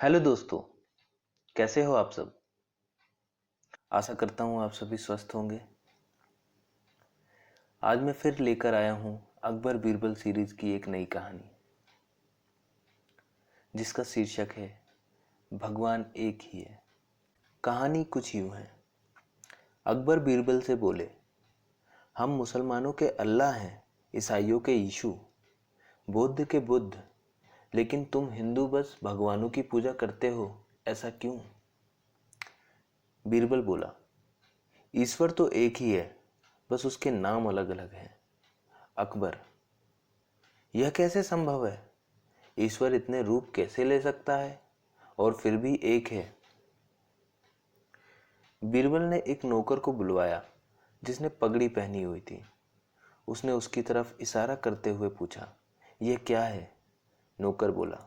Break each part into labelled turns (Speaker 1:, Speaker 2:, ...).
Speaker 1: Hello दोस्तों, कैसे हो आप सब। आशा करता हूँ आप सभी स्वस्थ होंगे। आज मैं फिर लेकर आया हूँ अकबर बीरबल सीरीज की एक नई कहानी, जिसका शीर्षक है भगवान एक ही है। कहानी कुछ यूं है। अकबर बीरबल से बोले, हम मुसलमानों के अल्लाह हैं, ईसाइयों के यीशु, बौद्ध के बुद्ध, लेकिन तुम हिंदू बस भगवानों की पूजा करते हो, ऐसा क्यों। बीरबल बोला, ईश्वर तो एक ही है, बस उसके नाम अलग अलग हैं। अकबर, यह कैसे संभव है। ईश्वर इतने रूप कैसे ले सकता है और फिर भी एक है। बीरबल ने एक नौकर को बुलवाया जिसने पगड़ी पहनी हुई थी। उसने उसकी तरफ इशारा करते हुए पूछा, यह क्या है। नौकर बोला,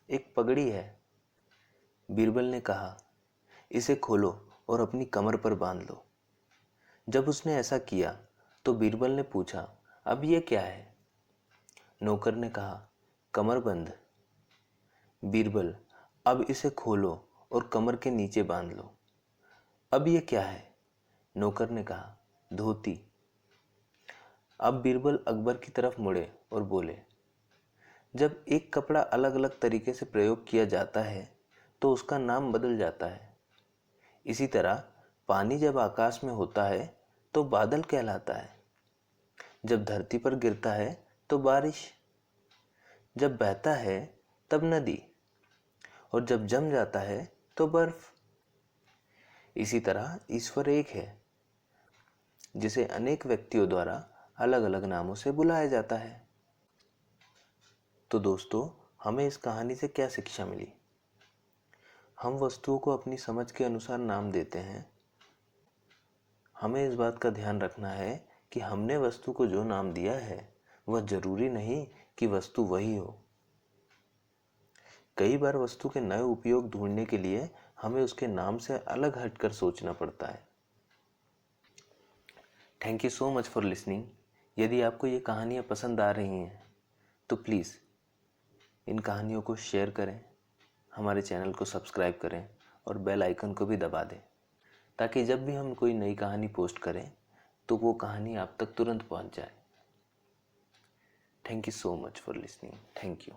Speaker 1: एक पगड़ी है। बीरबल ने कहा, इसे खोलो और अपनी कमर पर बांध लो। जब उसने ऐसा किया तो बीरबल ने पूछा, अब यह क्या है। नौकर ने कहा, कमरबंद। बीरबल, अब इसे खोलो और कमर के नीचे बांध लो। अब यह क्या है। नौकर ने कहा, धोती। अब बीरबल अकबर की तरफ मुड़े और बोले, जब एक कपड़ा अलग अलग तरीके से प्रयोग किया जाता है तो उसका नाम बदल जाता है। इसी तरह पानी जब आकाश में होता है तो बादल कहलाता है, जब धरती पर गिरता है तो बारिश, जब बहता है तब नदी, और जब जम जाता है तो बर्फ। इसी तरह ईश्वर एक है, जिसे अनेक व्यक्तियों द्वारा अलग अलग नामों से बुलाया जाता है। तो दोस्तों, हमें इस कहानी से क्या शिक्षा मिली। हम वस्तुओं को अपनी समझ के अनुसार नाम देते हैं। हमें इस बात का ध्यान रखना है कि हमने वस्तु को जो नाम दिया है वह जरूरी नहीं कि वस्तु वही हो। कई बार वस्तु के नए उपयोग ढूंढने के लिए हमें उसके नाम से अलग हटकर सोचना पड़ता है। Thank you so much for listening. यदि आपको ये कहानियाँ पसंद आ रही हैं तो प्लीज़ इन कहानियों को शेयर करें, हमारे चैनल को सब्सक्राइब करें और बेल आइकन को भी दबा दें, ताकि जब भी हम कोई नई कहानी पोस्ट करें तो वो कहानी आप तक तुरंत पहुंच जाए। Thank you so much for listening. Thank you.